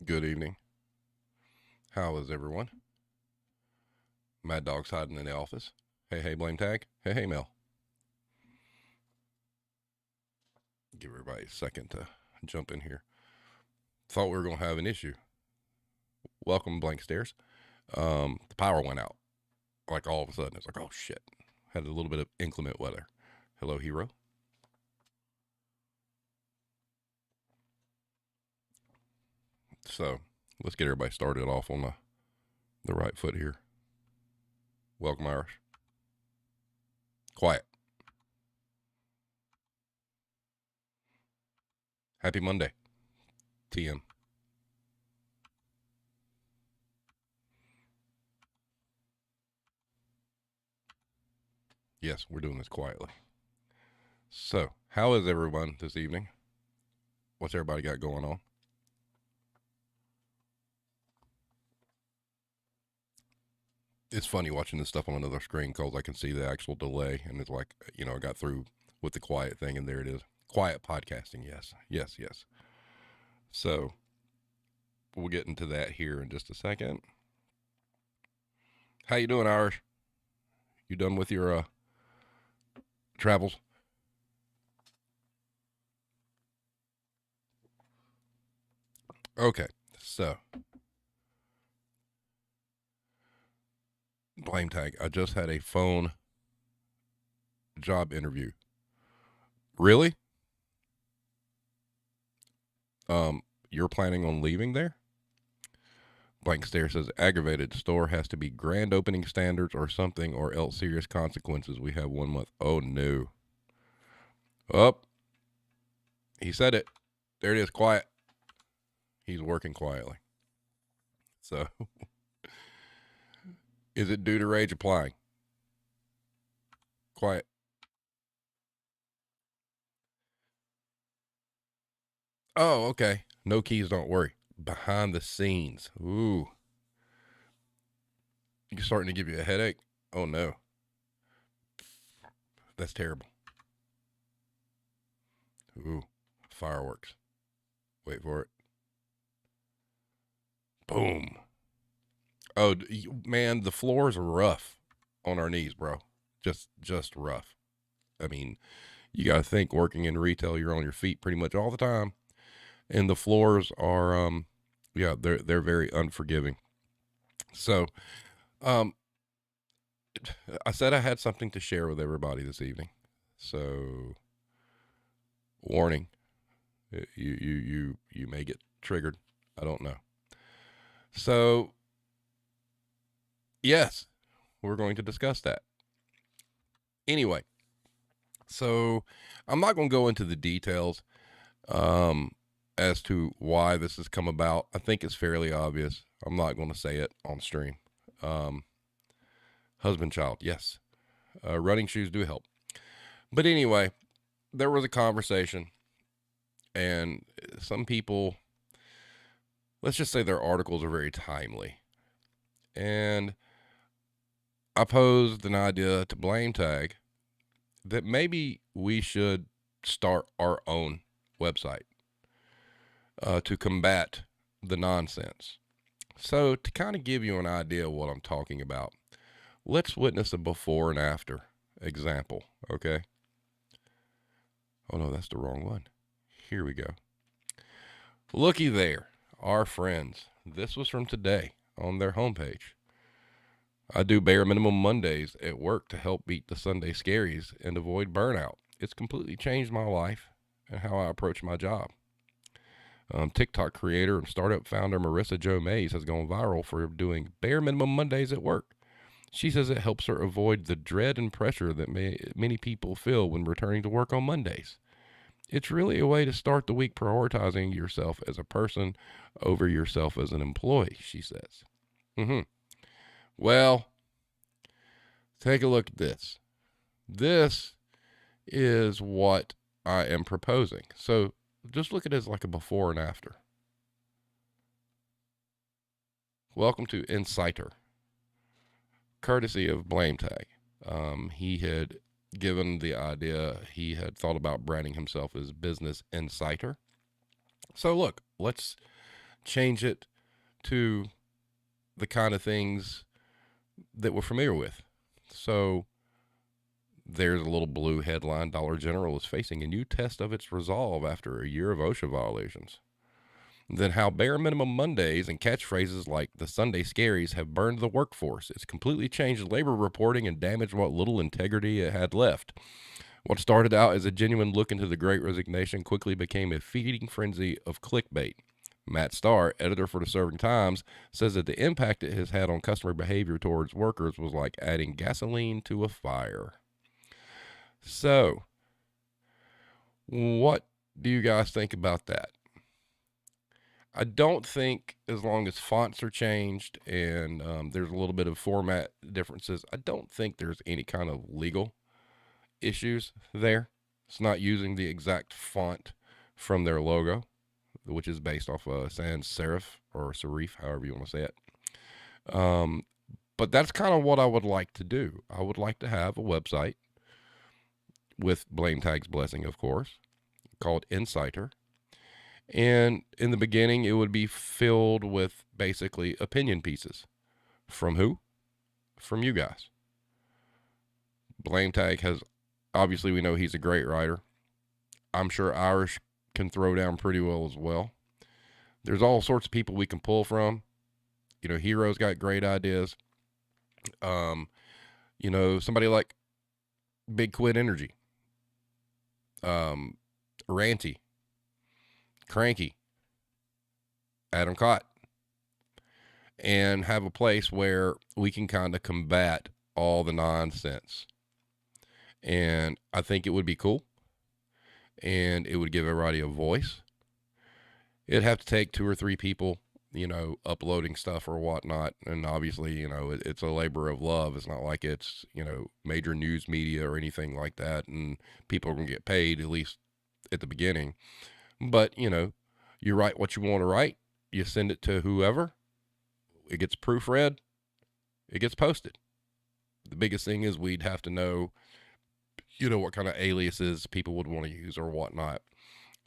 Good evening. How is everyone? Mad Dog's hiding in the office. Hey, Blame Tag. Hey, Mel. Give everybody a second to jump in here. Thought we were going to have an issue. Welcome, Blank Stairs. The power went out. Like all of a sudden. It's like, oh shit. Had a little bit of inclement weather. Hello, Hero. So, let's get everybody started off on the right foot here. Welcome, Irish. Quiet. Happy Monday. TM. Yes, we're doing this quietly. So, how is everyone this evening? What's everybody got going on? It's funny watching this stuff on another screen because I can see the actual delay, and it's like, I got through with the quiet thing, and there it is. Quiet podcasting, yes. So we'll get into that here in just a second. How you doing, Irish? You done with your travels? Okay, so Blame Tag. I just had a phone job interview. Really? You're planning on leaving there? Blank Stare says aggravated. Store has to be grand opening standards or something, or else serious consequences. We have 1 month. Oh no. Up. He said it. There it is. Quiet. He's working quietly. So, is it due to rage applying? Quiet. Oh, okay. No keys, don't worry. Behind the scenes. Ooh. You're starting to give you a headache? Oh no. That's terrible. Ooh. Fireworks. Wait for it. Boom. Oh, man, the floors are rough on our knees, bro. Just rough. I mean, you got to think working in retail, you're on your feet pretty much all the time. And the floors are, they're very unforgiving. So, I said I had something to share with everybody this evening. So, warning, you may get triggered. I don't know. So, yes, we're going to discuss that. Anyway, so I'm not going to go into the details as to why this has come about. I think it's fairly obvious. I'm not going to say it on stream. Husband, child, yes. Running shoes do help. But anyway, there was a conversation, and some people, let's just say their articles are very timely. And I posed an idea to Blame Tag that maybe we should start our own website to combat the nonsense. So, to kind of give you an idea of what I'm talking about, let's witness a before and after example, okay? Oh no, that's the wrong one. Here we go. Looky there, our friends. This was from today on their homepage. I do bare minimum Mondays at work to help beat the Sunday scaries and avoid burnout. It's completely changed my life and how I approach my job. TikTok creator and startup founder Marissa Jo Mays has gone viral for doing bare minimum Mondays at work. She says it helps her avoid the dread and pressure that many people feel when returning to work on Mondays. It's really a way to start the week prioritizing yourself as a person over yourself as an employee, she says. Well, take a look at this. This is what I am proposing. So just look at it as like a before and after. Welcome to Insider, courtesy of Blame Tag. He had given the idea, he had thought about branding himself as Business Insider. So look, let's change it to the kind of things that we're familiar with. So there's a little blue headline: Dollar General is facing a new test of its resolve after a year of OSHA violations. Then how bare minimum Mondays and catchphrases like the Sunday Scaries have burned the workforce. It's completely changed labor reporting and damaged what little integrity it had left. What started out as a genuine look into the Great Resignation quickly became a feeding frenzy of clickbait. Matt Starr, editor for the Serving Times, says that the impact it has had on customer behavior towards workers was like adding gasoline to a fire. So, what do you guys think about that? I don't think, as long as fonts are changed and there's a little bit of format differences, I don't think there's any kind of legal issues there. It's not using the exact font from their logo, which is based off sans serif or serif, however you want to say it. But that's kind of what I would like to do. I would like to have a website, with Blame Tag's blessing, of course, called Insider. And in the beginning, it would be filled with basically opinion pieces. From who? From you guys. Blame Tag has, obviously we know he's a great writer. I'm sure Irish can throw down pretty well as well. There's all sorts of people we can pull from. You know, Hero's got great ideas. You know, somebody like Big Quid Energy. Ranty. Cranky, Adam Cott, and have a place where we can kind of combat all the nonsense. And I think it would be cool, and it would give everybody a voice. It'd have to take 2 or 3 people, you know, uploading stuff or whatnot. And obviously, you know, it's a labor of love. It's not like it's, you know, major news media or anything like that, and people are going to get paid, at least at the beginning. But, you know, you write what you want to write, you send it to whoever, it gets proofread, it gets posted. The biggest thing is we'd have to know, you know, what kind of aliases people would want to use or whatnot.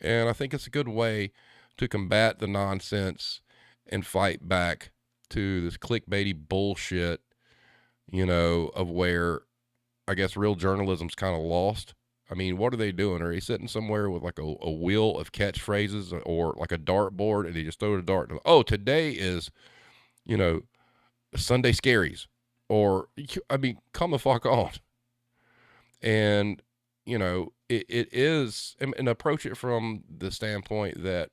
And I think it's a good way to combat the nonsense and fight back to this clickbaity bullshit, you know, of where I guess real journalism's kind of lost. I mean, what are they doing? Are they sitting somewhere with like a wheel of catchphrases or like a dartboard, and they just throw a dart? Oh, today is, you know, Sunday Scaries. Or, I mean, come the fuck on. And, you know, it is, and approach it from the standpoint that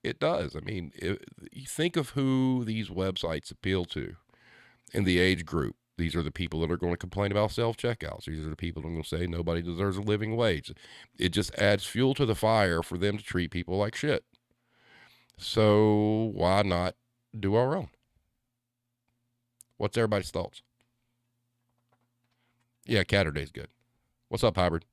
it does. I mean, you think of who these websites appeal to in the age group. These are the people that are going to complain about self-checkouts. These are the people that are going to say nobody deserves a living wage. It just adds fuel to the fire for them to treat people like shit. So why not do our own? What's everybody's thoughts? Yeah, Catterday's good. What's up, Hybrid?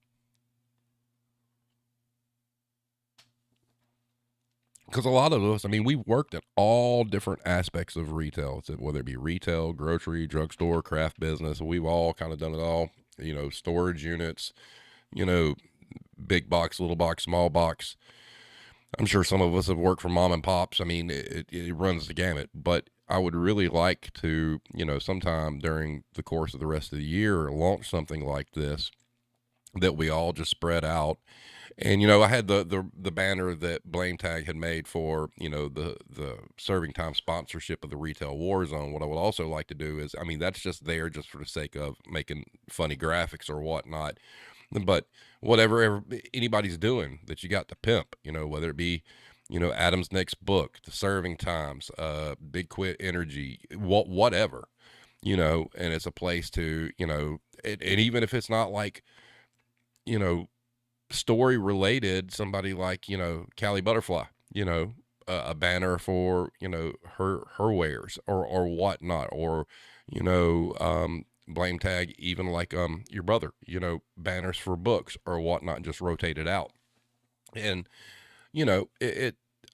Because a lot of us, I mean, we worked at all different aspects of retail, whether it be retail, grocery, drugstore, craft business. We've all kind of done it all, you know, storage units, you know, big box, little box, small box. I'm sure some of us have worked for mom and pops. I mean, it runs the gamut. But I would really like to, you know, sometime during the course of the rest of the year, launch something like this that we all just spread out. And, you know, I had the banner that Blame Tag had made for, you know, the Serving Time sponsorship of the Retail War Zone. What I would also like to do is, I mean, that's just there just for the sake of making funny graphics or whatnot. But whatever anybody's doing that you got to pimp, you know, whether it be, you know, Adam's next book, the Serving Times, Big Quid Energy, whatever, you know, and it's a place to, you know, and even if it's not like, you know, story related, somebody like, you know, Callie Butterfly, you know, a banner for, you know, her wares or whatnot, or, you know, Blame Tag, even like your brother, you know, banners for books or whatnot, just rotate it out. And, you know,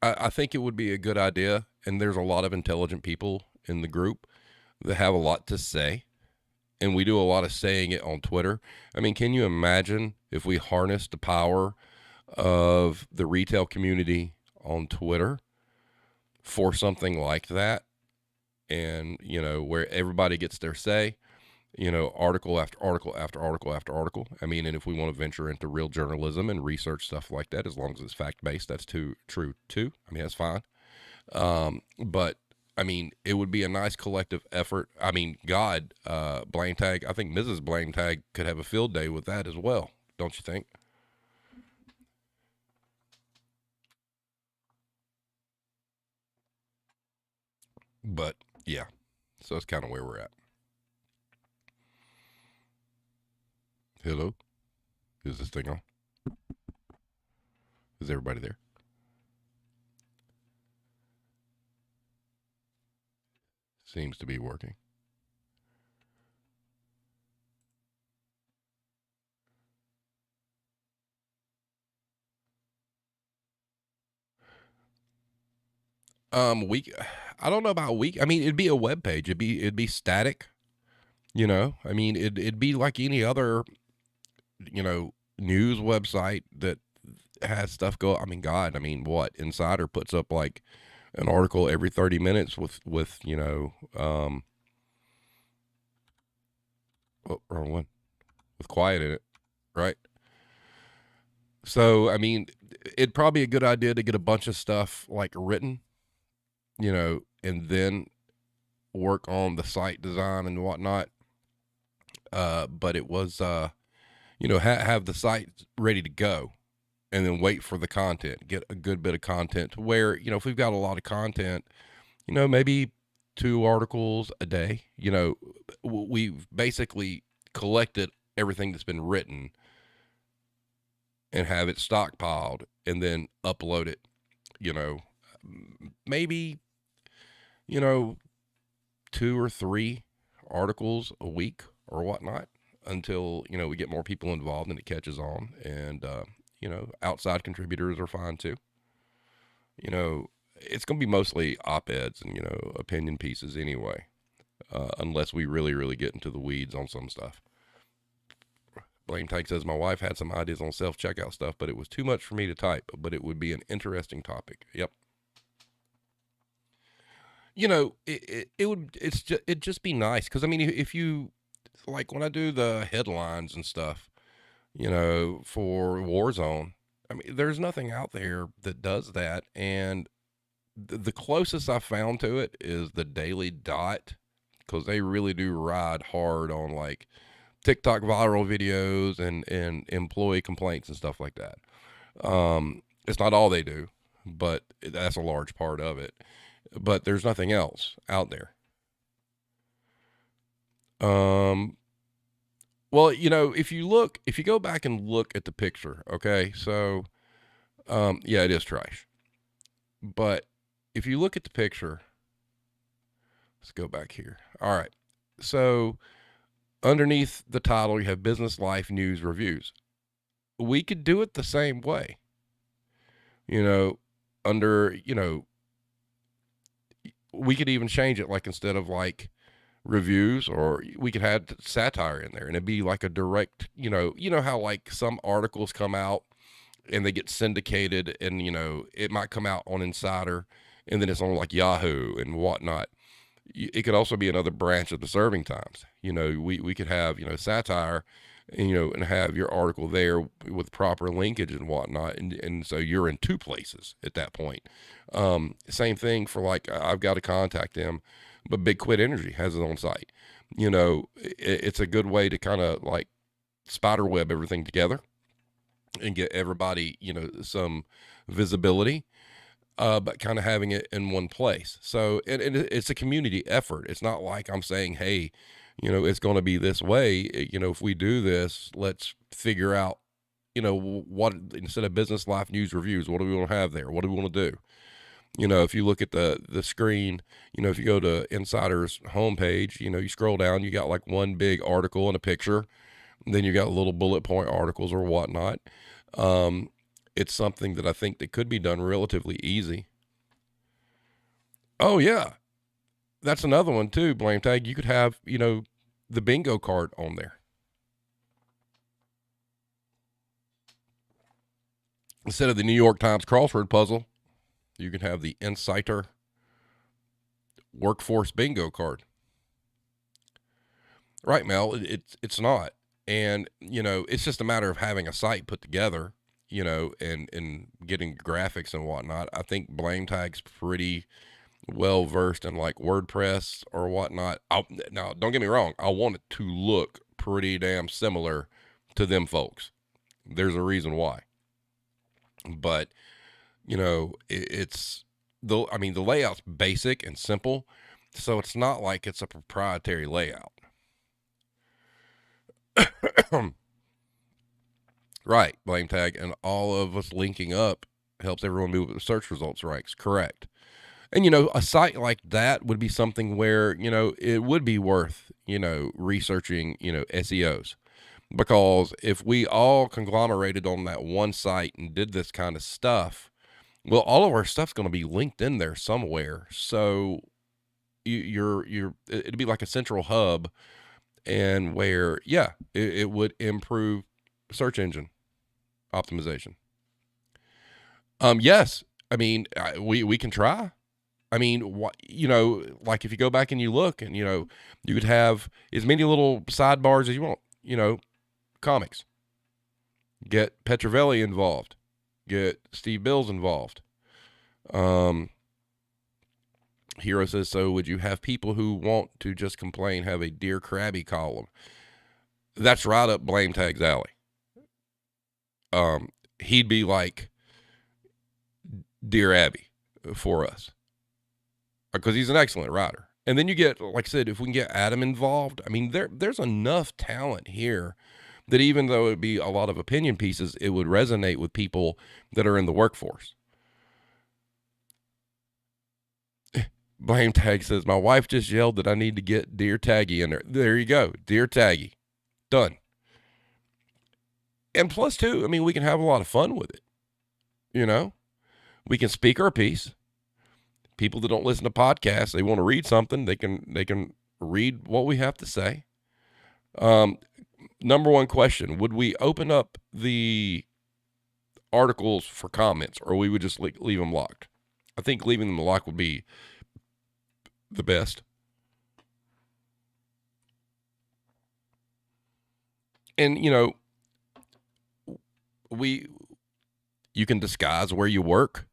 I think it would be a good idea. And there's a lot of intelligent people in the group that have a lot to say. And we do a lot of saying it on Twitter. I mean, can you imagine if we harnessed the power of the retail community on Twitter for something like that, and, you know, where everybody gets their say, you know, article after article after article after article. I mean, and if we want to venture into real journalism and research stuff like that, as long as it's fact based, that's true too. I mean, that's fine. But I mean, it would be a nice collective effort. I mean, God, Blame Tag, I think Mrs. Blame Tag could have a field day with that as well, don't you think? But yeah, so that's kind of where we're at. Hello, is this thing on? Is everybody there? Seems to be working. Week. I don't know about week. I mean, it'd be a web page. It'd be static. You know, I mean, it'd be like any other, you know, news website that has stuff go. I mean, God, I mean, what Insider puts up like an article every 30 minutes with you know, oh, wrong one, with quiet in it, right? So, I mean, it'd probably be a good idea to get a bunch of stuff like written, you know, and then work on the site design and whatnot. But it was, you know, have the site ready to go and then wait for the content, get a good bit of content to where, you know, if we've got a lot of content, you know, maybe 2 articles a day, you know, we've basically collected everything that's been written and have it stockpiled and then upload it, you know, maybe, you know, 2 or 3 articles a week or whatnot until, you know, we get more people involved and it catches on. And, you know, outside contributors are fine too. You know, it's going to be mostly op eds and, you know, opinion pieces anyway, unless we really, really get into the weeds on some stuff. Blame Tank says, my wife had some ideas on self checkout stuff, but it was too much for me to type, but it would be an interesting topic. Yep. You know, it'd just be nice because I mean, if you like when I do the headlines and stuff, you know, for Warzone, I mean, there's nothing out there that does that, and the closest I found to it is the Daily Dot because they really do ride hard on like TikTok viral videos and employee complaints and stuff like that. It's not all they do, but that's a large part of it. But there's nothing else out there. Um, well, you know, if you go back and look at the picture, okay, so yeah, it is trash. But if you look at the picture, let's go back here. All right, so underneath the title, you have business, life, news, reviews. We could do it the same way, you know, under, you know, we could even change it like instead of like reviews or we could have satire in there and it'd be like a direct, you know how like some articles come out and they get syndicated and, you know, it might come out on Insider and then it's on like Yahoo and whatnot. It could also be another branch of the Serving Times. You know, we could have, you know, satire and, you know, and have your article there with proper linkage and whatnot. And so you're in 2 places at that point. Same thing for like, I've got to contact them, but Big Quit Energy has its own site. You know, it's a good way to kind of like spider web everything together and get everybody, you know, some visibility, but kind of having it in one place. So it's a community effort. It's not like I'm saying, hey, you know, it's going to be this way. You know, if we do this, let's figure out, you know, what instead of business, life, news, reviews, what do we want to have there? What do we want to do? You know, if you look at the screen, you know, if you go to Insider's homepage, you know, you scroll down, you got like one big article and a picture. Then you got little bullet point articles or whatnot. Um, it's something that I think that could be done relatively easy. Oh yeah, that's another one too. Blame Tag. You could have, you know, the bingo card on there instead of the New York Times crossword puzzle. You can have the Insider workforce bingo card. Right, Mel? It's not. And, it's just a matter of having a site put together, and getting graphics and whatnot. I think Blame Tag's pretty well versed in like WordPress or whatnot. Now, don't get me wrong. I want it to look pretty damn similar to them folks. There's a reason why. But, it's the layout's basic and simple. So it's not like it's a proprietary layout. Right, Blame Tag, and all of us linking up helps everyone move the search results ranks. Correct. And, a site like that would be something where, it would be worth, researching, SEOs. Because if we all conglomerated on that one site and did this kind of stuff, well, all of our stuff's going to be linked in there somewhere. So it'd be like a central hub, and where, it would improve search engine optimization. Yes. I mean, we can try. I mean, like if you go back and you look and, you could have as many little sidebars as you want, comics, get Petrovelli involved, get Steve Bills involved. Hero says, so would you have people who want to just complain have a Dear Krabby column? That's right up Blame Tag's alley. He'd be like Dear Abby for us, because he's an excellent writer. And then you get, like I said, if we can get Adam involved, I mean, there's enough talent here that even though it'd be a lot of opinion pieces, it would resonate with people that are in the workforce. Blame Tag says, my wife just yelled that I need to get Dear Taggy in there. There you go. Dear Taggy. Done. And plus, too, I mean, we can have a lot of fun with it. We can speak our piece. People that don't listen to podcasts, they want to read something, they can read what we have to say. Number one question, would we open up the articles for comments, or we would just leave them locked? I think leaving them locked would be the best. And, you can disguise where you work.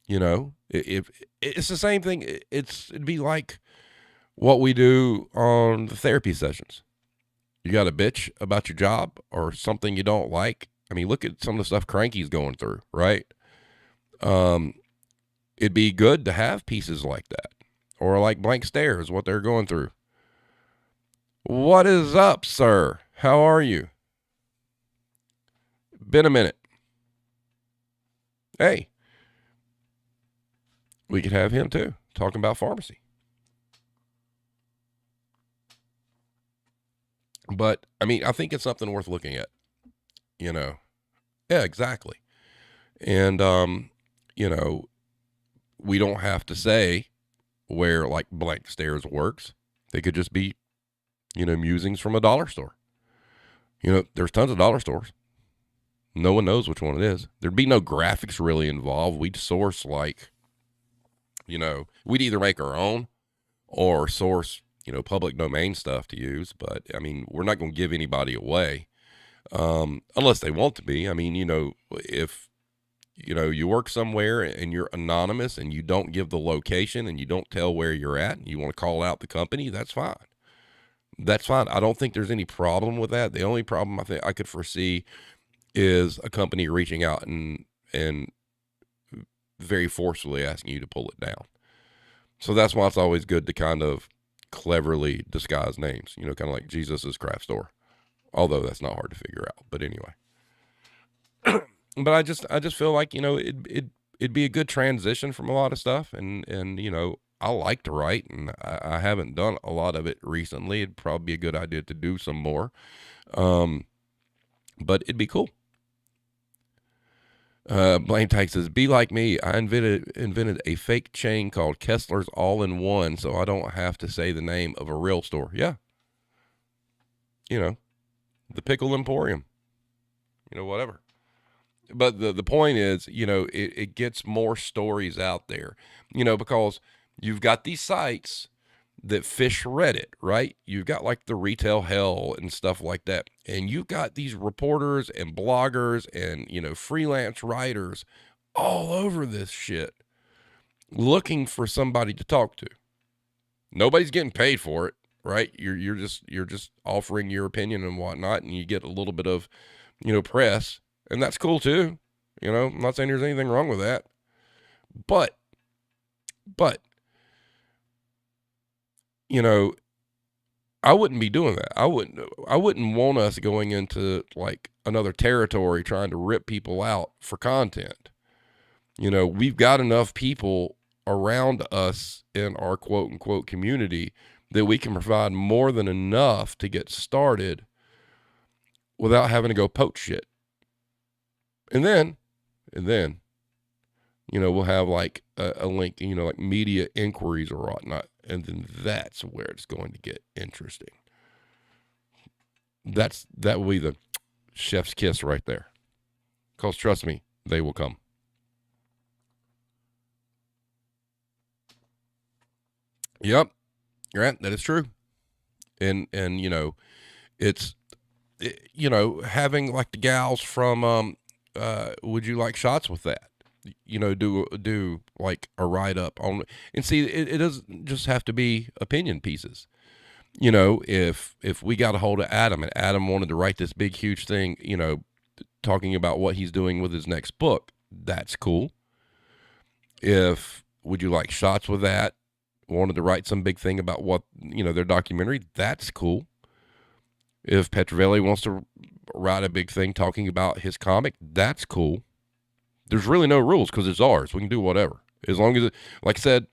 If it's the same thing, it'd be like what we do on the therapy sessions. You got a bitch about your job or something you don't like. I mean, look at some of the stuff Cranky's going through, right? It'd be good to have pieces like that, or like Blank Stares, what they're going through. What is up, sir? How are you? Been a minute. Hey. We could have him too, talking about pharmacy. But, I mean, I think it's something worth looking at, Yeah, exactly. And, we don't have to say where, like, Blank Stares works. They could just be, musings from a dollar store. There's tons of dollar stores. No one knows which one it is. There'd be no graphics really involved. We'd source, like, we'd either make our own or source, public domain stuff to use. But, I mean, we're not going to give anybody away unless they want to be. I mean, if, you work somewhere and you're anonymous and you don't give the location and you don't tell where you're at and you want to call out the company, that's fine. That's fine. I don't think there's any problem with that. The only problem I think I could foresee is a company reaching out and very forcefully asking you to pull it down. So that's why it's always good to kind of cleverly disguise names, kind of like Jesus's Craft Store. Although that's not hard to figure out. But anyway. But I just feel like, it'd be a good transition from a lot of stuff. And I like to write, and I haven't done a lot of it recently. It'd probably be a good idea to do some more. But it'd be cool. Blame Tag says, be like me. I invented a fake chain called Kessler's All-in-One, so I don't have to say the name of a real store. Yeah. The Pickle Emporium. Whatever. But the point is, it gets more stories out there, because You've got these sites that fish Reddit, right? You've got like the retail hell and stuff like that. And you've got these reporters and bloggers and, freelance writers all over this shit looking for somebody to talk to. Nobody's getting paid for it, right? You're just offering your opinion and whatnot, and you get a little bit of, press, and that's cool too. I'm not saying there's anything wrong with that. But I wouldn't be doing that. I wouldn't want us going into like another territory trying to rip people out for content. We've got enough people around us in our quote unquote community that we can provide more than enough to get started without having to go poach shit. And then, we'll have like a link, like media inquiries or whatnot. And then that's where it's going to get interesting. That will be the chef's kiss right there. Because trust me, they will come. Yep, Grant, that is true. And it's having like the gals from would you like shots with that? Do like a write up on, and see, it doesn't just have to be opinion pieces. If we got a hold of Adam and Adam wanted to write this big, huge thing, talking about what he's doing with his next book, that's cool. If would you like shots with that, wanted to write some big thing about what, their documentary, that's cool. If Petrovelli wants to write a big thing talking about his comic, that's cool. There's really no rules because it's ours. We can do whatever. As long as like I said,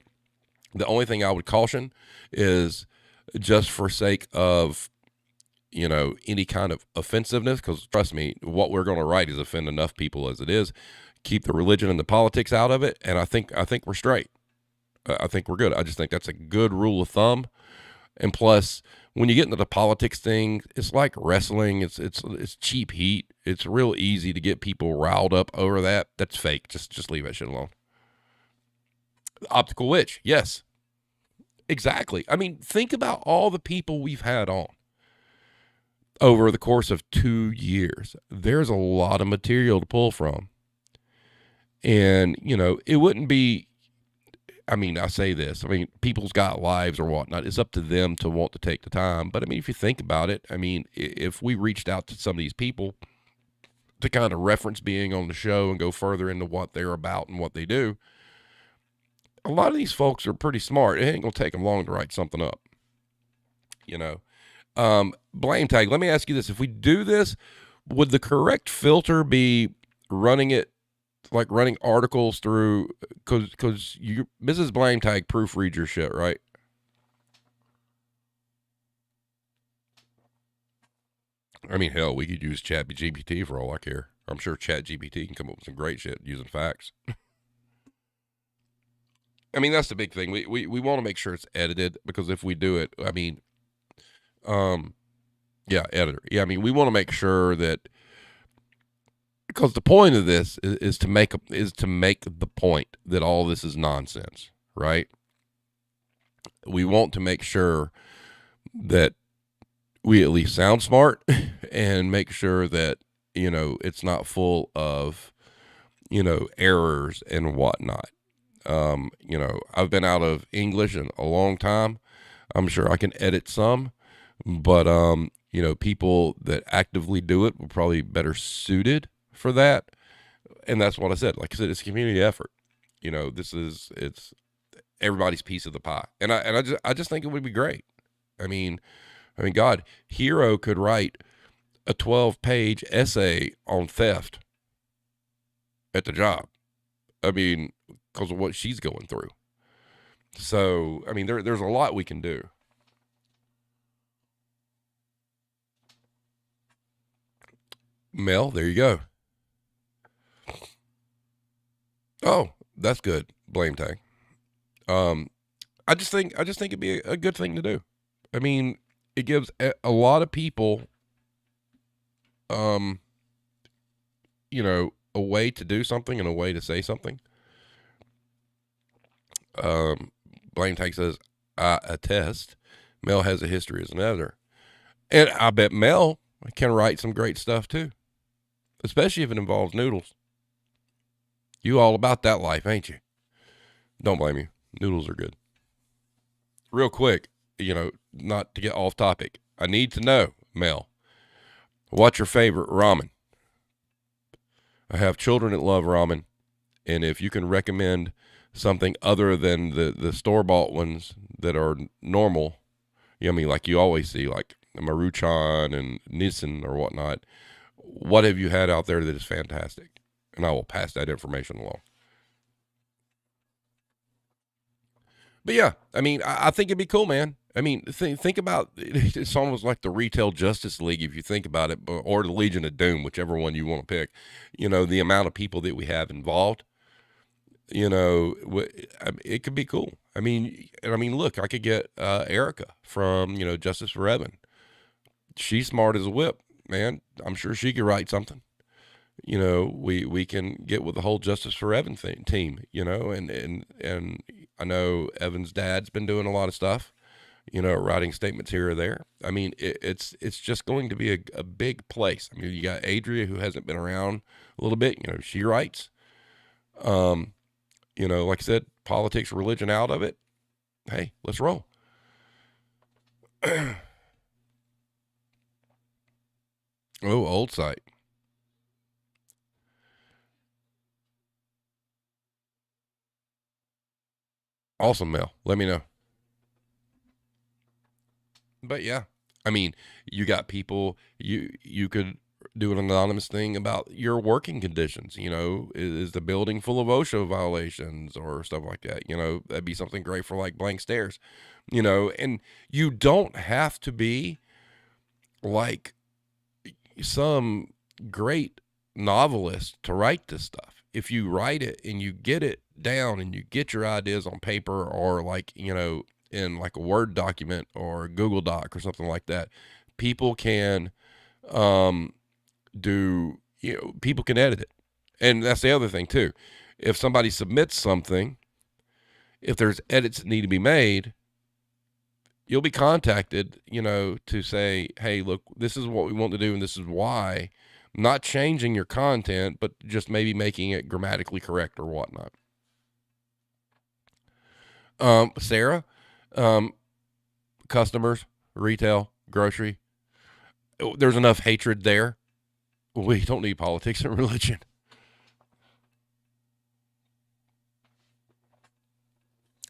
the only thing I would caution is just for sake of, any kind of offensiveness, because trust me, what we're going to write is offend enough people as it is. Keep the religion and the politics out of it, and I think we're straight. I think we're good. I just think that's a good rule of thumb. And plus, when you get into the politics thing, it's like wrestling. It's cheap heat. It's real easy to get people riled up over that. That's fake. Just leave that shit alone. Optical witch, yes, exactly. I mean, think about all the people we've had on over the course of 2 years. There's a lot of material to pull from, and it wouldn't be. I mean, I say this. I mean, people's got lives or whatnot. It's up to them to want to take the time. But I mean, if you think about it, I mean, if we reached out to some of these people to kind of reference being on the show and go further into what they're about and what they do, a lot of these folks are pretty smart. It ain't going to take them long to write something up. Blame tag. Let me ask you this. If we do this, would the correct filter be running it, like running articles through, because you, Mrs. Blame Tag, proofread your shit, right? I mean, hell, we could use ChatGPT for all I care. I'm sure ChatGPT can come up with some great shit using facts. I mean, that's the big thing. We want to make sure it's edited, because if we do it, I mean, yeah, editor. Yeah, I mean, we want to make sure that, because the point of this is to make the point that all this is nonsense, right? We want to make sure that we at least sound smart and make sure that, it's not full of, errors and whatnot. I've been out of English in a long time. I'm sure I can edit some, but, people that actively do it will probably be better suited for that. And that's what I said. Like I said, it's a community effort. It's everybody's piece of the pie. And I just think it would be great. I mean, God, Hero could write a 12-page essay on theft at the job. I mean, because of what she's going through. So, I mean, there's a lot we can do. Mel, there you go. Oh, that's good. Blame tag. I just think it'd be a good thing to do. I mean, it gives a lot of people, a way to do something and a way to say something. Blame Tag says, I attest. Mel has a history as an editor. And I bet Mel can write some great stuff too, especially if it involves noodles. You all about that life, ain't you? Don't blame you. Noodles are good. Real quick, not to get off topic, I need to know, Mel, what's your favorite ramen? I have children that love ramen, and if you can recommend something other than the store-bought ones that are normal, like you always see, like Maruchan and Nissan or whatnot, what have you had out there that is fantastic? And I will pass that information along. But yeah, I think it'd be cool, man. Think about it's almost like the Retail Justice League, if you think about it, or the Legion of Doom, whichever one you want to pick. The amount of people that we have involved. It could be cool. Look, I could get Erica from Justice for Evan. She's smart as a whip, man. I'm sure she could write something. We can get with the whole Justice for Evan team. And I know Evan's dad's been doing a lot of stuff. Writing statements here or there. It's just going to be a big place. You got Adria, who hasn't been around a little bit. She writes. Like I said, politics, religion out of it. Hey, let's roll. Oh, old site. Awesome, Mel. Let me know. But yeah, you got people, you could do an anonymous thing about your working conditions. Is the building full of OSHA violations or stuff like that? That'd be something great for like Blank Stares, and you don't have to be like some great novelist to write this stuff. If you write it and you get it down and you get your ideas on paper or like, in like a Word document or a Google Doc or something like that, people can people can edit it. And that's the other thing too. If somebody submits something, if there's edits that need to be made, you'll be contacted, to say, hey, look, this is what we want to do and this is why. Not changing your content, but just maybe making it grammatically correct or whatnot. Sarah, customers, retail, grocery, there's enough hatred there. We don't need politics and religion.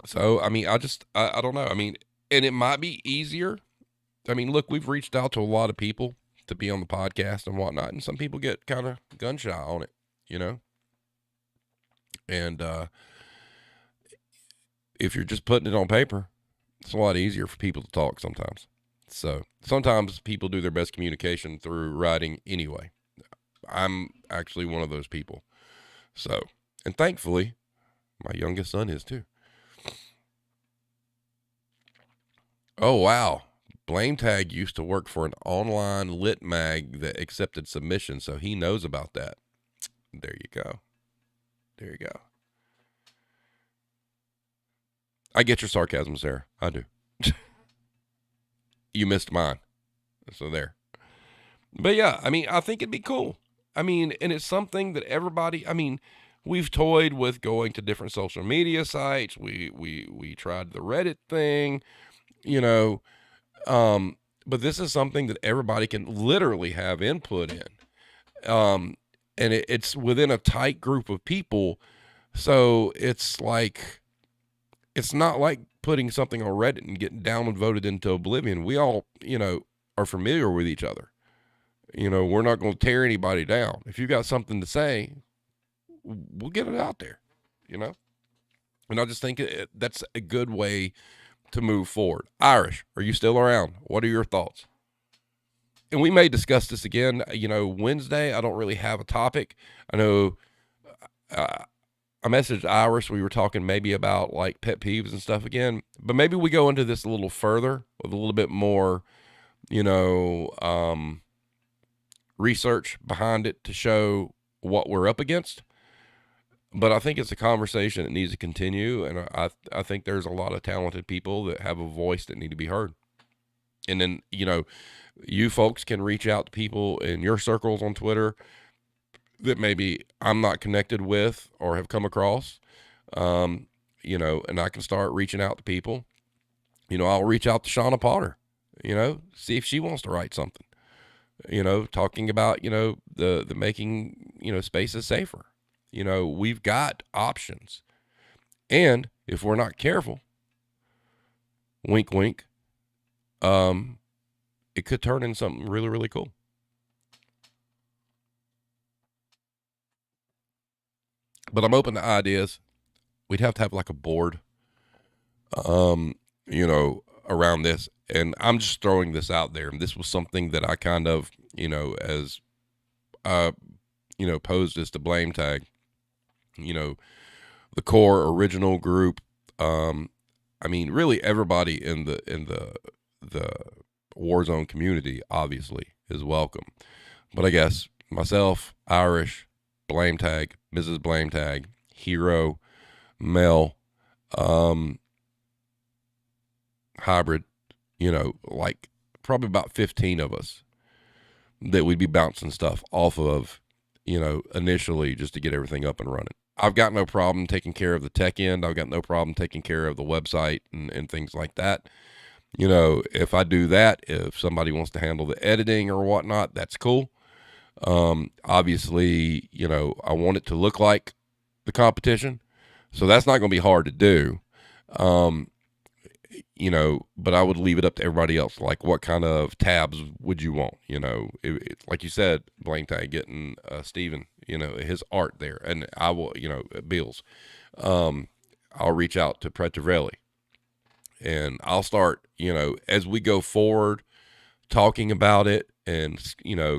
So, I don't know. And it might be easier. Look, we've reached out to a lot of people to be on the podcast and whatnot, and some people get kind of gun shy on it, and if you're just putting it on paper, it's a lot easier for people to talk sometimes. So sometimes people do their best communication through writing anyway. I'm actually one of those people. So, and thankfully, my youngest son is too. Oh, wow. Blame Tag used to work for an online lit mag that accepted submissions, so he knows about that. There you go. There you go. I get your sarcasm, Sarah. I do. You missed mine. So there. But yeah, I think it'd be cool. And it's something that everybody, we've toyed with going to different social media sites. We tried the Reddit thing, but this is something that everybody can literally have input in. And it's within a tight group of people. So it's like, it's not like putting something on Reddit and getting down and voted into oblivion. We all, are familiar with each other. We're not going to tear anybody down. If you got something to say, we'll get it out there, And I just think that's a good way to move forward. Irish, are you still around? What are your thoughts? And we may discuss this again, Wednesday. I don't really have a topic. I know I messaged Iris. We were talking maybe about like pet peeves and stuff again, but maybe we go into this a little further with a little bit more, research behind it to show what we're up against. But I think it's a conversation that needs to continue, and I think there's a lot of talented people that have a voice that need to be heard. And then, you folks can reach out to people in your circles on Twitter that maybe I'm not connected with or have come across, and I can start reaching out to people. I'll reach out to Shauna Potter, see if she wants to write something, talking about, the making, spaces safer. We've got options. And if we're not careful, wink, wink, it could turn into something really, really cool. But I'm open to ideas. We'd have to have like a board, around this. And I'm just throwing this out there. And this was something that I kind of, as, posed as the blame tag, the core original group. Really everybody in the Warzone community obviously is welcome. But I guess myself, Irish, Blame Tag, Mrs. Blame Tag, Hero, Mel, Hybrid, like probably about 15 of us that we'd be bouncing stuff off of, initially just to get everything up and running. I've got no problem taking care of the tech end. I've got no problem taking care of the website and things like that. If I do that, if somebody wants to handle the editing or whatnot, that's cool. Obviously, I want it to look like the competition, so that's not going to be hard to do. But I would leave it up to everybody else. Like, what kind of tabs would you want? Like you said, Blame Tag, getting Steven, his art there. And I will, Bill's. I'll reach out to Pretravelli. And I'll start, as we go forward, talking about it and,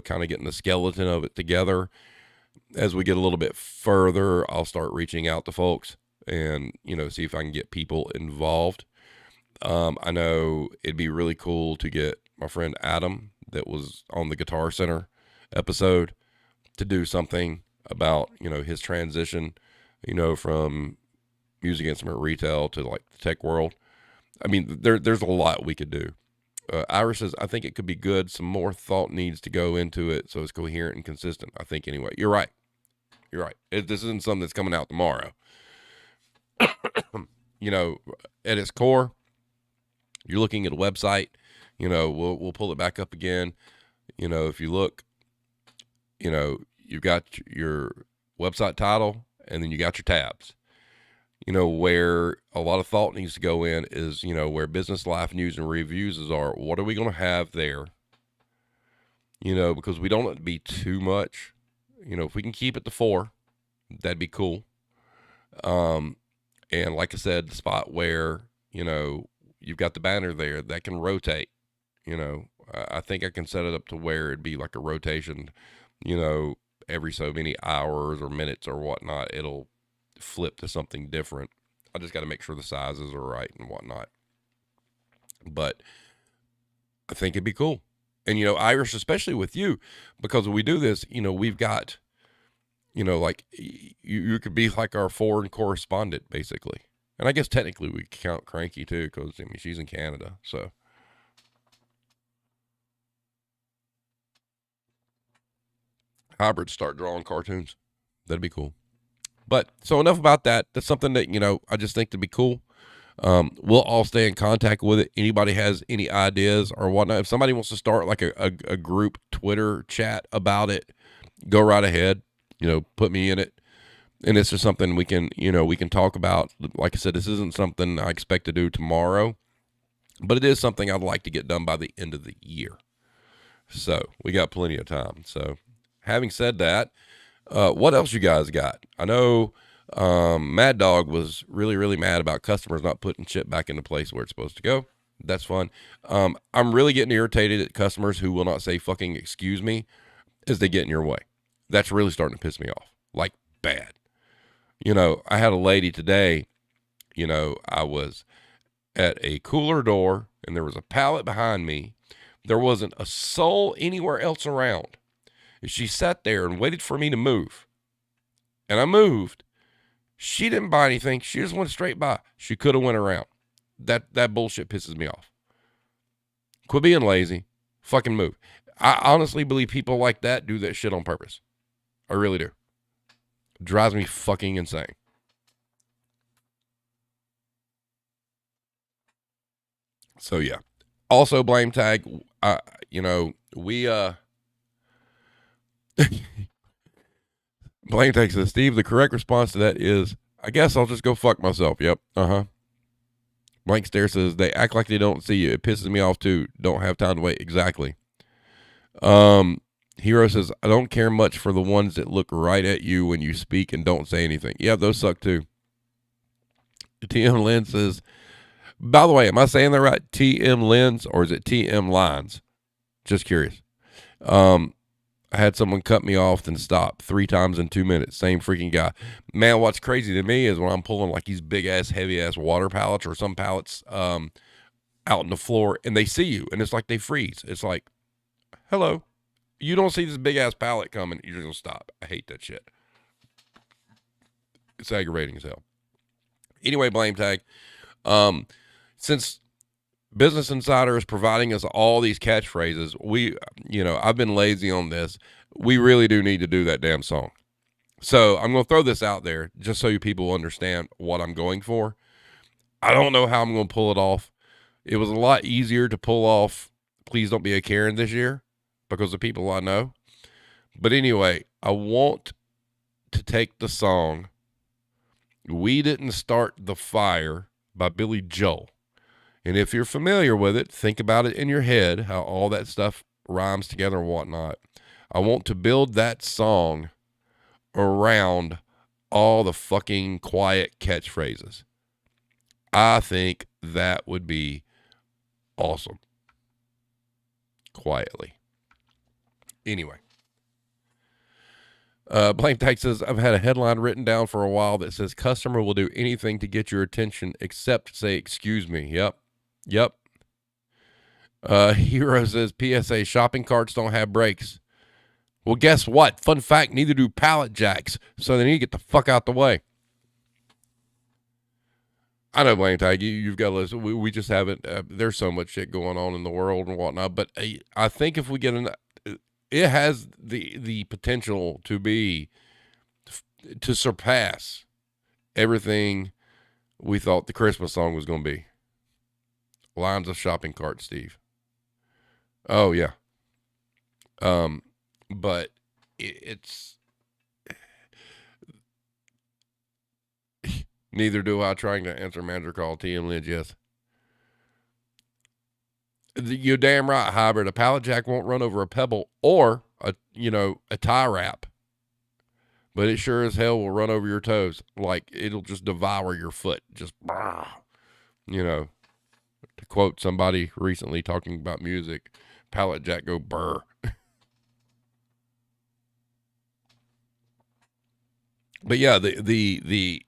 kind of getting the skeleton of it together. As we get a little bit further, I'll start reaching out to folks and, see if I can get people involved. I know it'd be really cool to get my friend Adam that was on the Guitar Center episode to do something about, his transition, from music instrument retail to like the tech world. There's a lot we could do. Iris says, I think it could be good. Some more thought needs to go into it so it's coherent and consistent. I think anyway. You're right. This isn't something that's coming out tomorrow. At its core, you're looking at a website, we'll pull it back up again. If you look, you've got your website title and then you got your tabs. Where a lot of thought needs to go in is, where business, life, news, and reviews are. What are we going to have there? Because we don't want it to be too much. If we can keep it to 4, that'd be cool. And like I said, the spot where, you've got the banner there that can rotate. I think I can set it up to where it'd be like a rotation, every so many hours or minutes or whatnot, it'll flip to something different. I just got to make sure the sizes are right and whatnot. But I think it'd be cool. And, Irish, especially with you, because when we do this, we've got, like you could be like our foreign correspondent, basically. And I guess technically we count Cranky too, because she's in Canada. So Hybrid start drawing cartoons. That'd be cool. But so enough about that. That's something that I just think to be cool. We'll all stay in contact with it. Anybody has any ideas or whatnot? If somebody wants to start like a group Twitter chat about it, go right ahead. Put me in it. And it's just something we can talk about. Like I said, this isn't something I expect to do tomorrow, but it is something I'd like to get done by the end of the year. So we got plenty of time. So having said that, what else you guys got? I know Mad Dog was really, really mad about customers not putting shit back in the place where it's supposed to go. That's fun. I'm really getting irritated at customers who will not say fucking excuse me as they get in your way. That's really starting to piss me off. Like, bad. I had a lady today, I was at a cooler door and there was a pallet behind me. There wasn't a soul anywhere else around. She sat there and waited for me to move. And I moved. She didn't buy anything. She just went straight by. She could have went around. That bullshit pisses me off. Quit being lazy. Fucking move. I honestly believe people like that do that shit on purpose. I really do. It drives me fucking insane. So yeah. Also blame tag. We blame tag says, Steve, the correct response to that is, I guess I'll just go fuck myself. Yep. Blank stare says, they act like they don't see you. It pisses me off too. Don't have time to wait. Exactly. Hero says, I don't care much for the ones that look right at you when you speak and don't say anything. Yeah, those suck too. TM Lynn says, by the way, am I saying that right? TM Lens or is it TM Lines? Just curious. I had someone cut me off and stop 3 times in 2 minutes. Same freaking guy. Man, what's crazy to me is when I'm pulling like these big ass, heavy ass water pallets or some pallets out on the floor and they see you and it's like they freeze. It's like, hello. You don't see this big ass pallet coming. You're just going to stop. I hate that shit. It's aggravating as hell. Anyway, blame tag. Since Business Insider is providing us all these catchphrases, I've been lazy on this. We really do need to do that damn song. So I'm going to throw this out there just so you people understand what I'm going for. I don't know how I'm going to pull it off. It was a lot easier to pull off Please Don't Be a Karen this year because of people I know. But anyway, I want to take the song We Didn't Start the Fire by Billy Joel. And if you're familiar with it, think about it in your head, how all that stuff rhymes together and whatnot. I want to build that song around all the fucking quiet catchphrases. I think that would be awesome. Quietly. Anyway. Blank Tag says, I've had a headline written down for a while that says, customer will do anything to get your attention except say, excuse me. Yep. Hero says, PSA, shopping carts don't have brakes. Well, guess what? Fun fact, neither do pallet jacks. So they need to get the fuck out the way. I know, Blank Tag, you've got to listen. We just haven't. There's so much shit going on in the world and whatnot. But I think if we get it has the potential to surpass everything we thought the Christmas song was going to be. Lines of shopping cart, Steve. Oh yeah. But it's neither do I. Trying to answer manager call. TM Lynch, yes. You're damn right, hybrid. A pallet jack won't run over a pebble or a tie wrap, but it sure as hell will run over your toes. Like it'll just devour your foot. Just, to quote somebody recently talking about music, pallet jack go burr. But yeah, the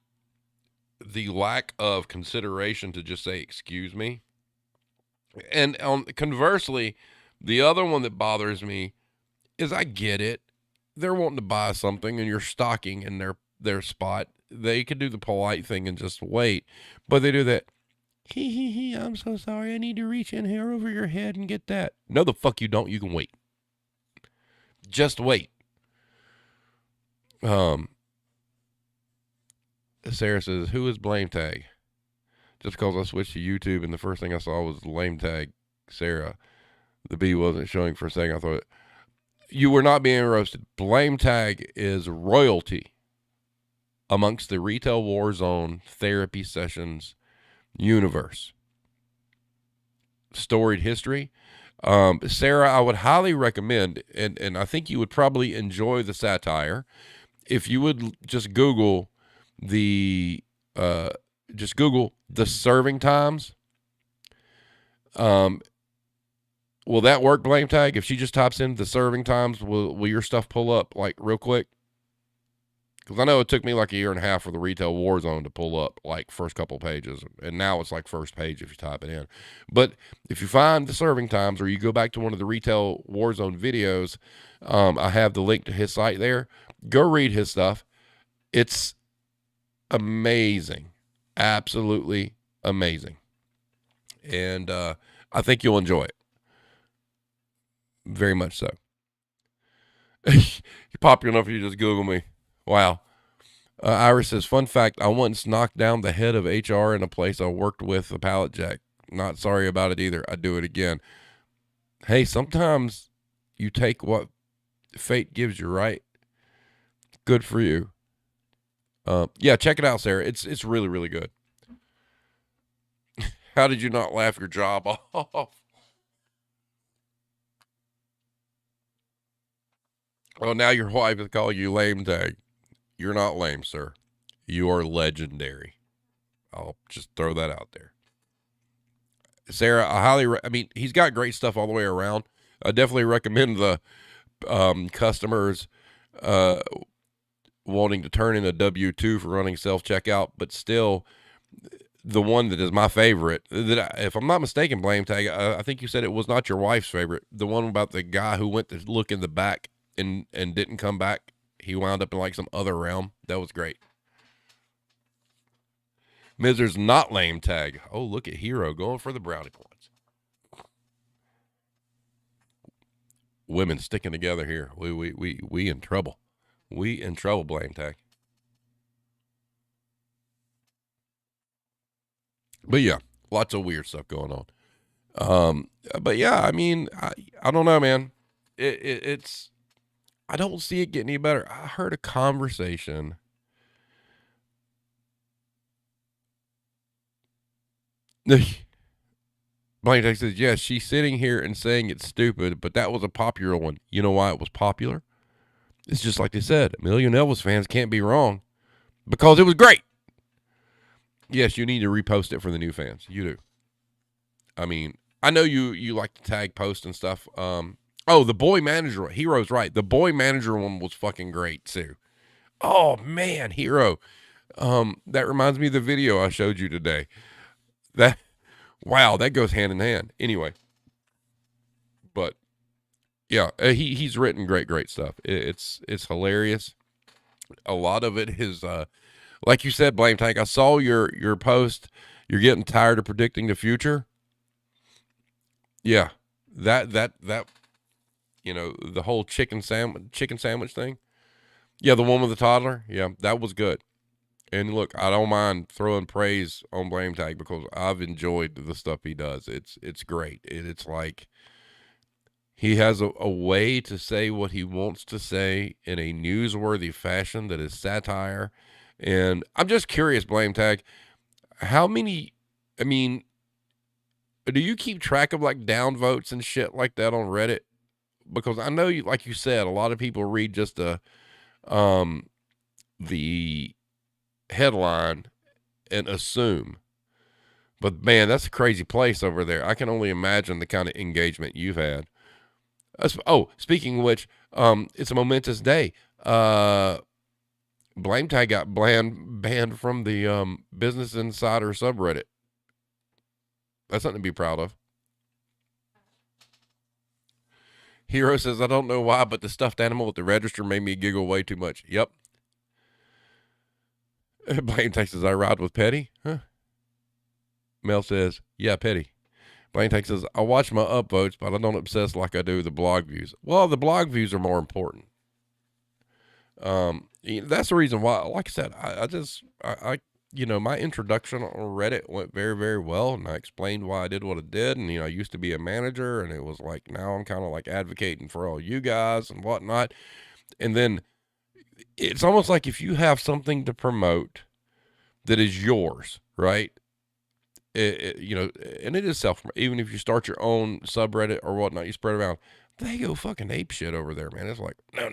lack of consideration to just say excuse me. And conversely, the other one that bothers me is I get it. They're wanting to buy something and you're stocking in their spot. They could do the polite thing and just wait, but they do that. I'm so sorry. I need to reach in here over your head and get that. No, the fuck you don't. You can wait. Just wait. Sarah says, who is blame tag? Just because I switched to YouTube and the first thing I saw was lame tag Sarah. The B wasn't showing for a second. I thought you were not being roasted. Blame tag is royalty amongst the Retail Warzone therapy sessions universe. Storied history. Sarah, I would highly recommend, and I think you would probably enjoy the satire if you would just Google the serving times. Will that work, blame tag? If she just types in the serving times, will your stuff pull up like real quick? Because I know it took me like a year and a half for the Retail Warzone to pull up like first couple pages, and now it's like first page if you type it in. But if you find the serving times or you go back to one of the Retail Warzone videos, I have the link to his site there. Go read his stuff. It's amazing, absolutely amazing, and I think you'll enjoy it very much so. You're popular enough, you just Google me. Wow. Iris says, fun fact, I once knocked down the head of HR in a place I worked with a pallet jack. Not sorry about it either. I'd do it again. Hey, sometimes you take what fate gives you, right? Good for you. Yeah, check it out, Sarah. It's really, really good. How did you not laugh your job off? Oh, now your wife is calling you lame tag. You're not lame, sir. You are legendary. I'll just throw that out there. Sarah, I mean, he's got great stuff all the way around. I definitely recommend the customers wanting to turn in a W-2 for running self-checkout, but still the one that is my favorite, if I'm not mistaken, Blame Tag, I think you said it was not your wife's favorite. The one about the guy who went to look in the back and didn't come back. He wound up in like some other realm. That was great. Mizer's not lame tag. Oh, look at Hero going for the brownie points. Women sticking together here. We in trouble. We in trouble, Blame Tag. But yeah, lots of weird stuff going on. But yeah, I mean, I don't know, man. It's I don't see it getting any better. I heard a conversation. Blaine Tech says, yes, she's sitting here and saying it's stupid, but that was a popular one. You know why it was popular? It's just like they said, a million Elvis fans can't be wrong because it was great. Yes, you need to repost it for the new fans. You do. I mean, I know you like to tag post and stuff. Oh, the boy manager, Hero's right. The boy manager one was fucking great too. Oh man, Hero. That reminds me of the video I showed you today. That wow, that goes hand in hand. Anyway, but yeah, he's written great stuff. It's hilarious. A lot of it is like you said, Blame Tank. I saw your post. You're getting tired of predicting the future. Yeah, that you know, the whole chicken sandwich thing. Yeah, the one with the toddler. Yeah, that was good. And look, I don't mind throwing praise on Blame Tag because I've enjoyed the stuff he does. It's great. It's like he has a way to say what he wants to say in a newsworthy fashion that is satire. And I'm just curious, Blame Tag, how many, I mean, do you keep track of like downvotes and shit like that on Reddit? Because I know you, like you said, a lot of people read just the headline and assume. But man, that's a crazy place over there. I can only imagine the kind of engagement you've had. Oh, speaking of which, it's a momentous day. Blame Tag got banned from the Business Insider subreddit. That's something to be proud of. Hero says, I don't know why, but the stuffed animal at the register made me giggle way too much. Yep. Blame Tag says, I ride with Petty. Huh? Mel says, yeah, Petty. Blaine Tech says, I watch my upvotes, but I don't obsess like I do the blog views. Well, the blog views are more important. That's the reason why, like I said, I you know, my introduction on Reddit went very, very well, and I explained why I did what I did, and, you know, I used to be a manager, and it was like, now I'm kind of like advocating for all you guys and whatnot, and then it's almost like if you have something to promote that is yours, right? You know, and it is even if you start your own subreddit or whatnot, you spread it around, they go fucking ape shit over there, man. It's like, no,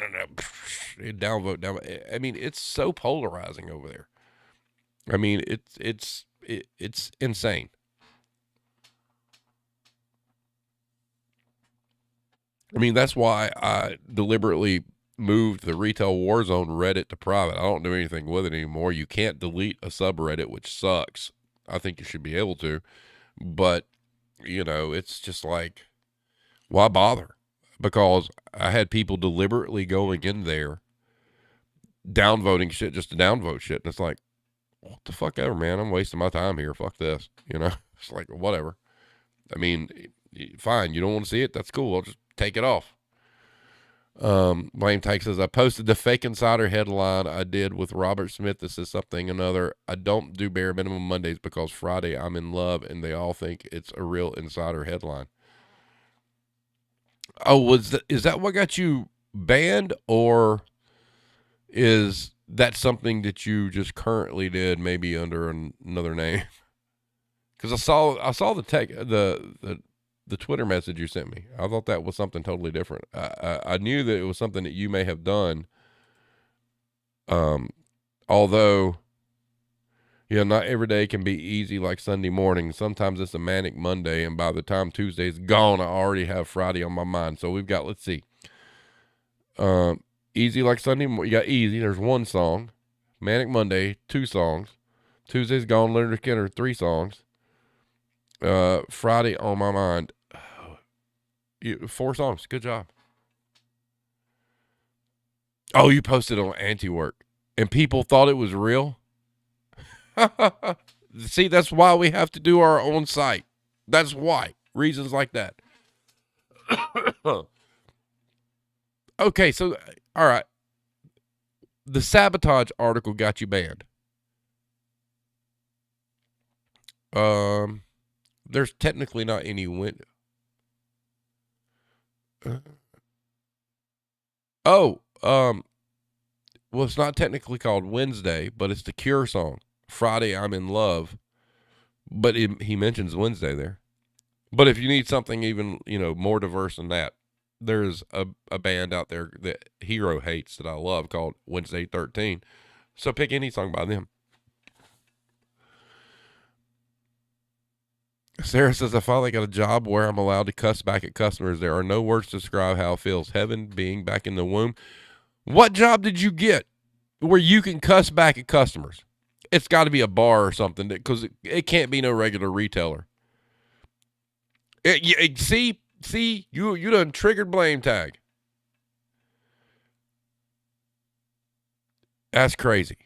downvote. I mean, it's so polarizing over there. I mean, it's insane. I mean, that's why I deliberately moved the Retail Warzone Reddit to private. I don't do anything with it anymore. You can't delete a subreddit, which sucks. I think you should be able to, but you know, it's just like, why bother? Because I had people deliberately going in there, downvoting shit just to downvote shit, and it's like, what the fuck ever, man. I'm wasting my time here. Fuck this. You know, it's like, whatever. I mean, fine. You don't want to see it? That's cool. I'll just take it off. Blame Tank says, I posted the fake insider headline I did with Robert Smith. This is something another. I don't do bare minimum Mondays because Friday I'm in love and they all think it's a real insider headline. Oh, is that what got you banned, or is that something that you just currently did, maybe under another name? Because I saw the Twitter message you sent me. I thought that was something totally different. I knew that it was something that you may have done. Although, yeah, not every day can be easy like Sunday morning. Sometimes it's a manic Monday, and by the time Tuesday's gone, I already have Friday on my mind. So we've got, let's see. Easy like Sunday. You got Easy. There's one song. Manic Monday, 2 songs. Tuesday's gone. Leonard Skinner, 3 songs. Friday on my mind. 4 songs. Good job. Oh, you posted on Anti-Work, and people thought it was real. See, that's why we have to do our own site. That's why. Reasons like that. Okay, so, all right. The sabotage article got you banned. There's technically not any win. Well, it's not technically called Wednesday, but it's the Cure song. Friday, I'm in love. But he mentions Wednesday there. But if you need something even, more diverse than that, there's a band out there that Hero hates that I love called Wednesday 13. So pick any song by them. Sarah says, I finally got a job where I'm allowed to cuss back at customers. There are no words to describe how it feels. Heaven, being back in the womb. What job did you get where you can cuss back at customers? It's got to be a bar or something, because it can't be no regular retailer. See, you done triggered blame tag. That's crazy.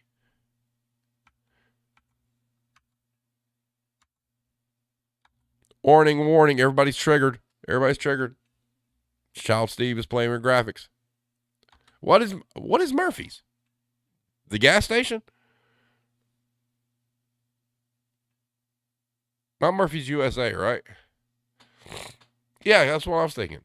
Warning, everybody's triggered. Child Steve is playing with graphics. What is Murphy's? The gas station? Not Murphy's USA, right? Yeah, that's what I was thinking.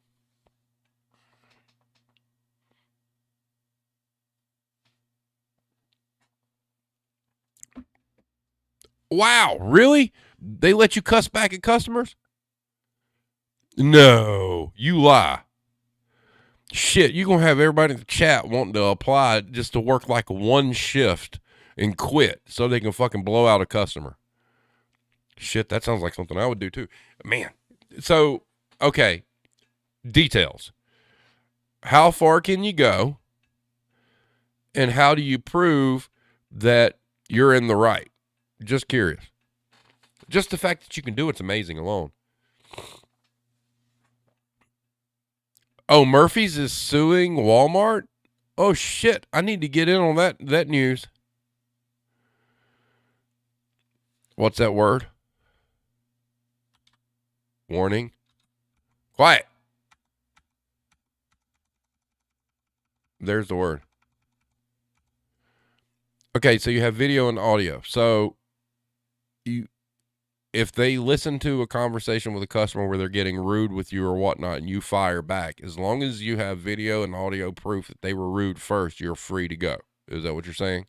Wow, really? They let you cuss back at customers? No, you lie. Shit, you gonna have everybody in the chat wanting to apply just to work like one shift and quit so they can fucking blow out a customer. Shit, that sounds like something I would do too. Man. So, okay. Details. How far can you go? And how do you prove that you're in the right? Just curious. Just the fact that you can do it's amazing alone. Oh, Murphy's is suing Walmart? Oh, shit. I need to get in on that news. What's that word? Warning. Quiet. There's the word. Okay, so you have video and audio. So if they listen to a conversation with a customer where they're getting rude with you or whatnot and you fire back, as long as you have video and audio proof that they were rude first, you're free to go. Is that what you're saying?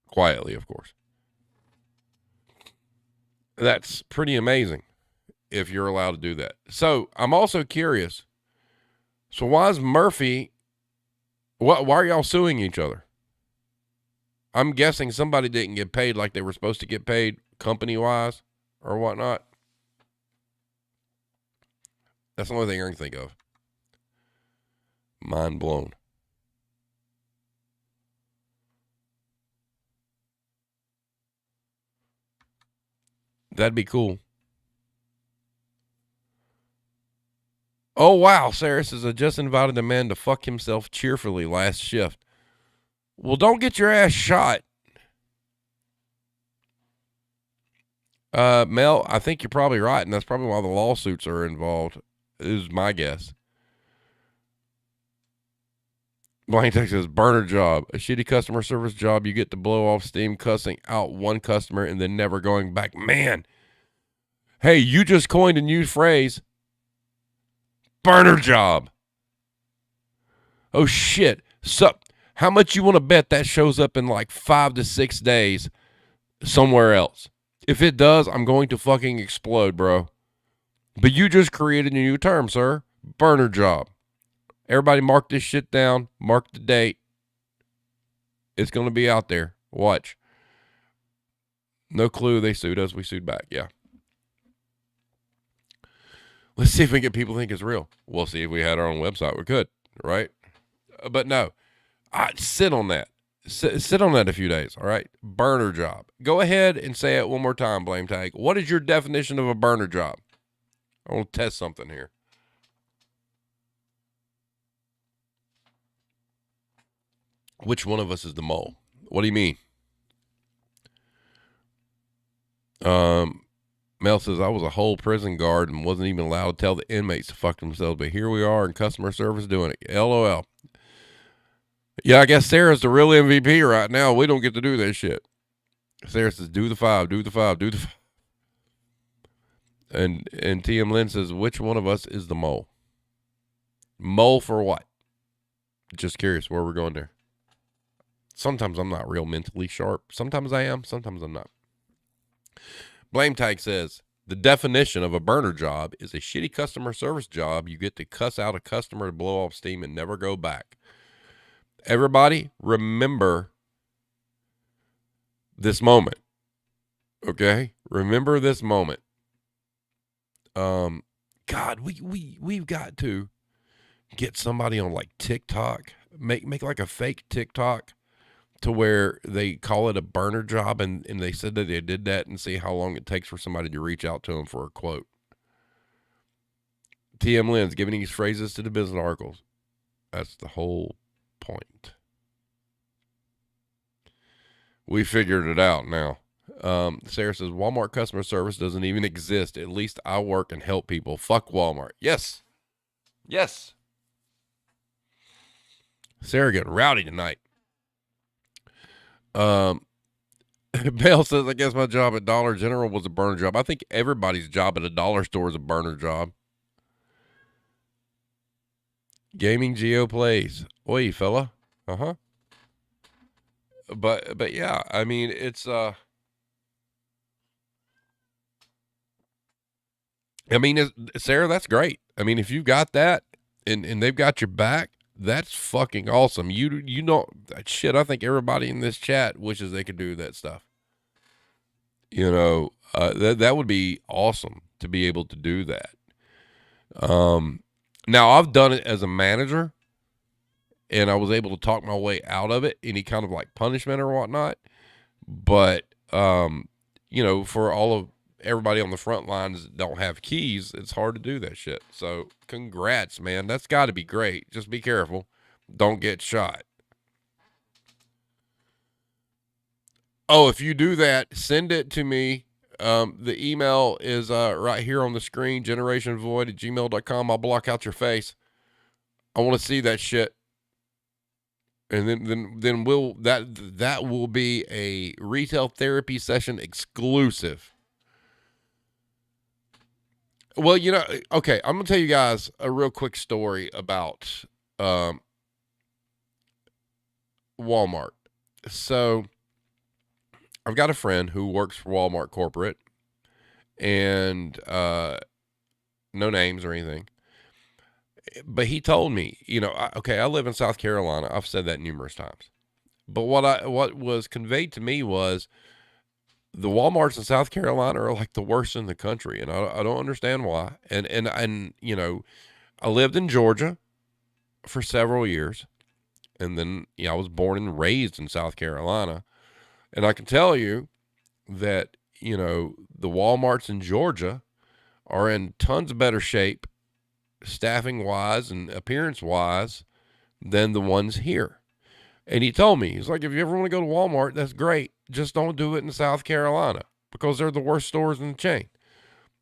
Quietly, of course. That's pretty amazing if you're allowed to do that. So I'm also curious. So why is Murphy, why are y'all suing each other? I'm guessing somebody didn't get paid like they were supposed to get paid company-wise or whatnot. That's the only thing I can think of. Mind blown. That'd be cool. Oh, wow. Sarah says, I just invited a man to fuck himself cheerfully last shift. Well, don't get your ass shot. Mel, I think you're probably right, and that's probably why the lawsuits are involved, is my guess. Blaine Texas, burner job. A shitty customer service job. You get to blow off steam cussing out one customer and then never going back. Man, hey, you just coined a new phrase. Burner job. Oh, shit. So, how much you want to bet that shows up in like 5 to 6 days somewhere else? If it does, I'm going to fucking explode, bro. But you just created a new term, sir. Burner job. Everybody mark this shit down. Mark the date. It's going to be out there. Watch. No clue. They sued us. We sued back. Yeah. Let's see if we can get people to think it's real. We'll see if we had our own website. We could, right? But no. Sit on that. Sit on that a few days, all right? Burner job. Go ahead and say it one more time, Blame Tag. What is your definition of a burner job? I want to test something here. Which one of us is the mole? What do you mean? Mel says, I was a whole prison guard and wasn't even allowed to tell the inmates to fuck themselves, but here we are in customer service doing it. LOL. Yeah, I guess Sarah's the real MVP right now. We don't get to do that shit. Sarah says, do the 5, do the 5, do the 5. And TM Lynn says, which one of us is the mole? Mole for what? Just curious where we're going there. Sometimes I'm not real mentally sharp. Sometimes I am. Sometimes I'm not. Blame Tag says, the definition of a burner job is a shitty customer service job. You get to cuss out a customer to blow off steam and never go back. Everybody, remember this moment. Okay? Remember this moment. God, we've got to get somebody on like TikTok. Make like a fake TikTok to where they call it a burner job and they said that they did that and see how long it takes for somebody to reach out to them for a quote. TM Lynn's giving these phrases to the business articles. That's the whole point. We figured it out now. Sarah says, Walmart customer service doesn't even exist. At least I work and help people. Fuck Walmart. Yes. Yes. Sarah getting rowdy tonight. Bell says, I guess my job at Dollar General was a burner job. I think everybody's job at a dollar store is a burner job. Gaming Geo plays. Oi, fella. Uh-huh. But yeah, I mean, it's, I mean, Sarah, that's great. I mean, if you've got that and they've got your back, that's fucking awesome. You know, shit, I think everybody in this chat wishes they could do that stuff. You know, that would be awesome to be able to do that. Now I've done it as a manager and I was able to talk my way out of it, any kind of like punishment or whatnot. But, you know, for all of everybody on the front lines that don't have keys, it's hard to do that shit. So congrats, man. That's got to be great. Just be careful. Don't get shot. Oh, if you do that, send it to me. The email is right here on the screen, generationvoid@gmail.com. I'll block out your face. I want to see that shit. And then we'll that will be a retail therapy session exclusive. Well, you know, okay, I'm gonna tell you guys a real quick story about Walmart. So I've got a friend who works for Walmart corporate, and no names or anything. But he told me, you know, I live in South Carolina. I've said that numerous times. But what was conveyed to me was the Walmarts in South Carolina are like the worst in the country, and I don't understand why. And you know, I lived in Georgia for several years, and then I was born and raised in South Carolina, and I can tell you that you know the Walmarts in Georgia are in tons of better shape staffing wise and appearance wise than the ones here. And he told me, he's like, if you ever want to go to Walmart, that's great. Just don't do it in South Carolina because they're the worst stores in the chain.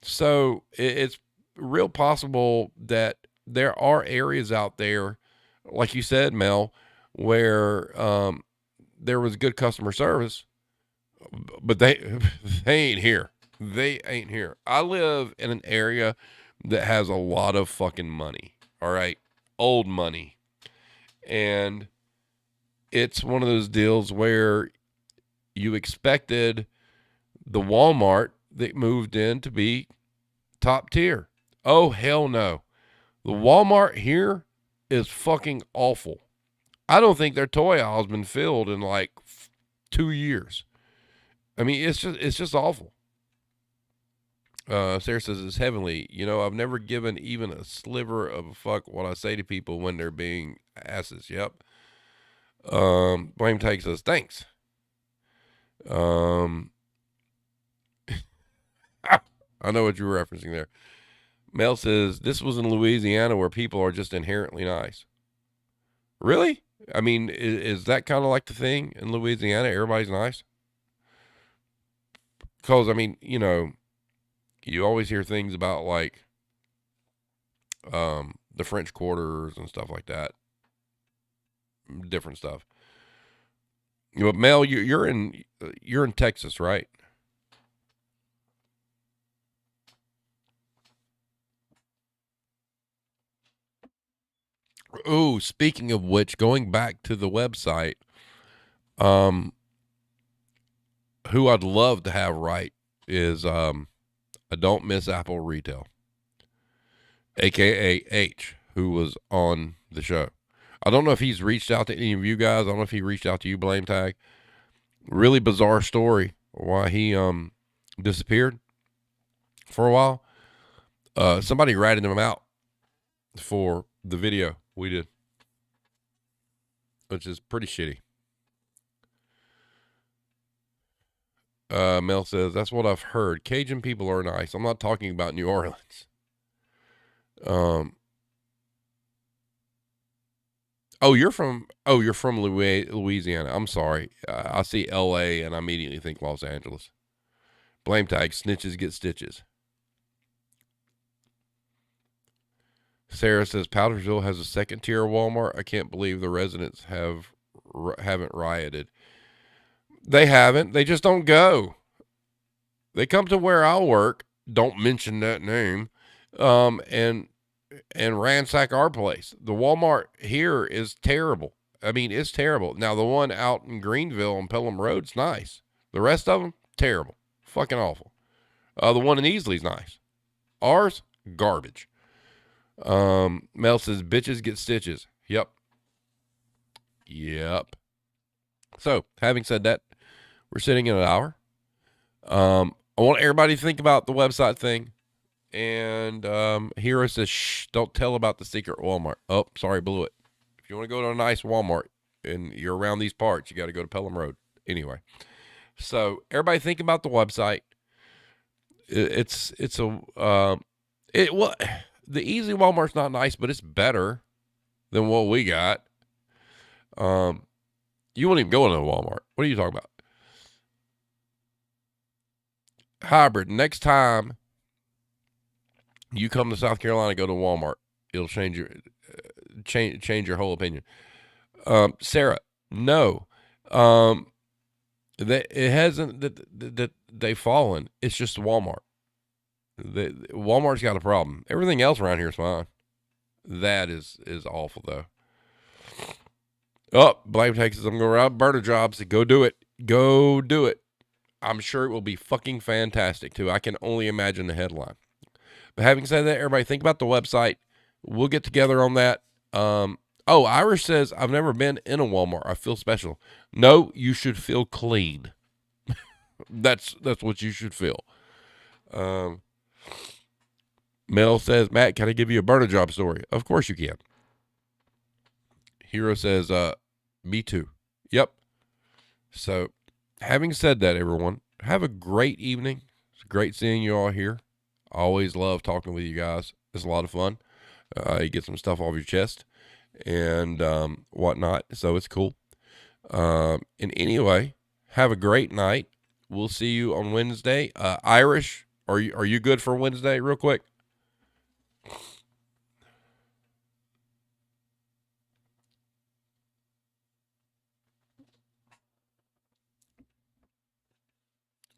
So it's real possible that there are areas out there, like you said, Mel, where there was good customer service, but they ain't here. They ain't here. I live in an area that has a lot of fucking money. All right, old money, and it's one of those deals where you expected the Walmart that moved in to be top tier. Oh, hell no. The Walmart here is fucking awful. I don't think their toy aisle's been filled in like 2 years. I mean, it's just awful. Sarah says it's heavenly. You know, I've never given even a sliver of a fuck what I say to people when they're being asses. Yep. Blame Take says thanks. I know what you were referencing there. Mel says this was in Louisiana where people are just inherently nice. Really? I mean, is that kind of like the thing in Louisiana? Everybody's nice? Because, I mean, you know, you always hear things about like the French Quarters and stuff like that. Different stuff. But Mel, you're in Texas, right? Oh, speaking of which, going back to the website, who I'd love to have right is I Don't Miss Apple Retail, aka H, who was on the show. I don't know if he's reached out to any of you guys. I don't know if he reached out to you, Blame Tag. Really bizarre story why he disappeared for a while. Somebody ratted him out for the video we did, which is pretty shitty. Mel says, that's what I've heard. Cajun people are nice. I'm not talking about New Orleans. You're from Louisiana. I'm sorry. I see LA and I immediately think Los Angeles. Blame Tag, snitches get stitches. Sarah says Powdersville has a second tier Walmart. I can't believe the residents haven't rioted. They haven't. They just don't go. They come to where I work. Don't mention that name. And ransack our place. The Walmart here is terrible. I mean, it's terrible. Now, the one out in Greenville on Pelham Road's nice. The rest of them, terrible. Fucking awful. The one in Easley's nice. Ours, garbage. Mel says, bitches get stitches. Yep. So, having said that, we're sitting in an hour. I want everybody to think about the website thing. And Hero says, shh, don't tell about the secret Walmart. Oh, sorry, blew it. If you want to go to a nice Walmart and you're around these parts, you got to go to Pelham Road. Anyway, so everybody think about the website. The easy Walmart's not nice, but it's better than what we got. You won't even go into a Walmart. What are you talking about? Hybrid. Next time you come to South Carolina, go to Walmart. It'll change your whole opinion. Sarah, no. It hasn't that they've fallen. It's just Walmart. Walmart's got a problem. Everything else around here is fine. That is awful though. Oh, Blame Texas. I'm going around burner jobs. Go do it. Go do it. I'm sure it will be fucking fantastic too. I can only imagine the headline. But having said that, everybody think about the website. We'll get together on that. Irish says, I've never been in a Walmart. I feel special. No, you should feel clean. That's what you should feel. Mel says, Matt, can I give you a burner job story? Of course you can. Hero says, me too. Yep. So, having said that, everyone, have a great evening. It's great seeing you all here. I always love talking with you guys. It's a lot of fun. You get some stuff off your chest and whatnot. So it's cool. And anyway, have a great night. We'll see you on Wednesday. Irish, are you good for Wednesday? Real quick.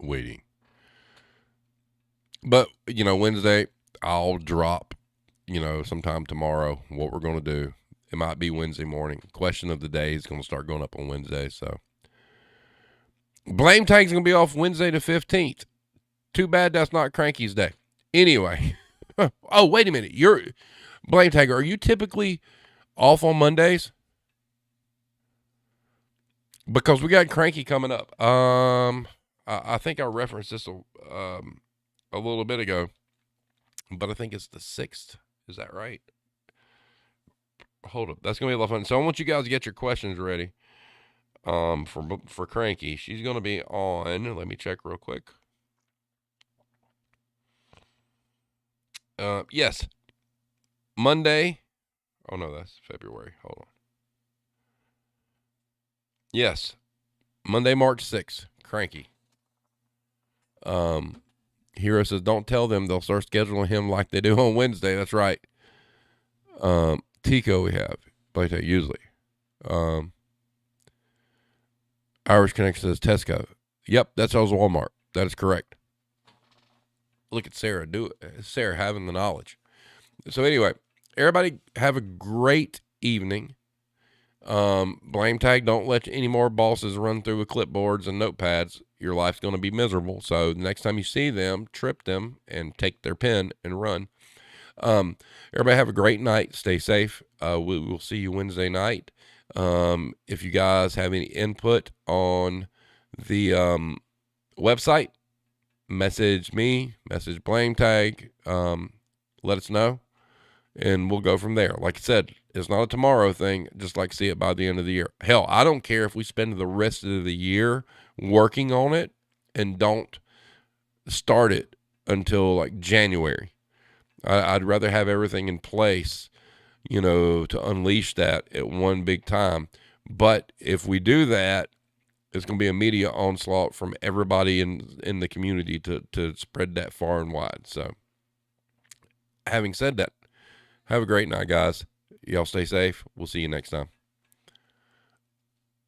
Waiting. But Wednesday I'll drop. Sometime tomorrow what we're going to do. It might be Wednesday morning. Question of the day is going to start going up on Wednesday. So Blame Tag's going to be off Wednesday the 15th. Too bad that's not Cranky's day. Anyway. Oh, wait a minute. You're Blame Tag. Are you typically off on Mondays? Because we got Cranky coming up. I think I referenced this a little bit ago, but I think it's the 6th. Is that right? Hold up. That's going to be a lot of fun. So I want you guys to get your questions ready for Cranky. She's going to be on. Let me check real quick. Yes. Monday. Oh, no, that's February. Hold on. Yes. Monday, March 6th. Cranky. Hero says, don't tell them. They'll start scheduling him like they do on Wednesday. That's right. Tico we have. Playtech usually. Irish Connection says Tesco. Yep, that's always Walmart. That is correct. Look at Sarah. Sarah having the knowledge. So anyway, everybody have a great evening. Blame Tag, don't let any more bosses run through with clipboards and notepads. Your life's going to be miserable. So next time you see them, trip them and take their pen and run. Everybody have a great night. Stay safe. We'll see you Wednesday night. If you guys have any input on the website, message me, message Blame Tag. Let us know, and we'll go from there. Like I said, it's not a tomorrow thing. Just like see it by the end of the year. Hell, I don't care if we spend the rest of the year working on it and don't start it until like January. I'd rather have everything in place, to unleash that at one big time. But if we do that, it's going to be a media onslaught from everybody in the community to spread that far and wide. So having said that, have a great night, guys. Y'all stay safe. We'll see you next time.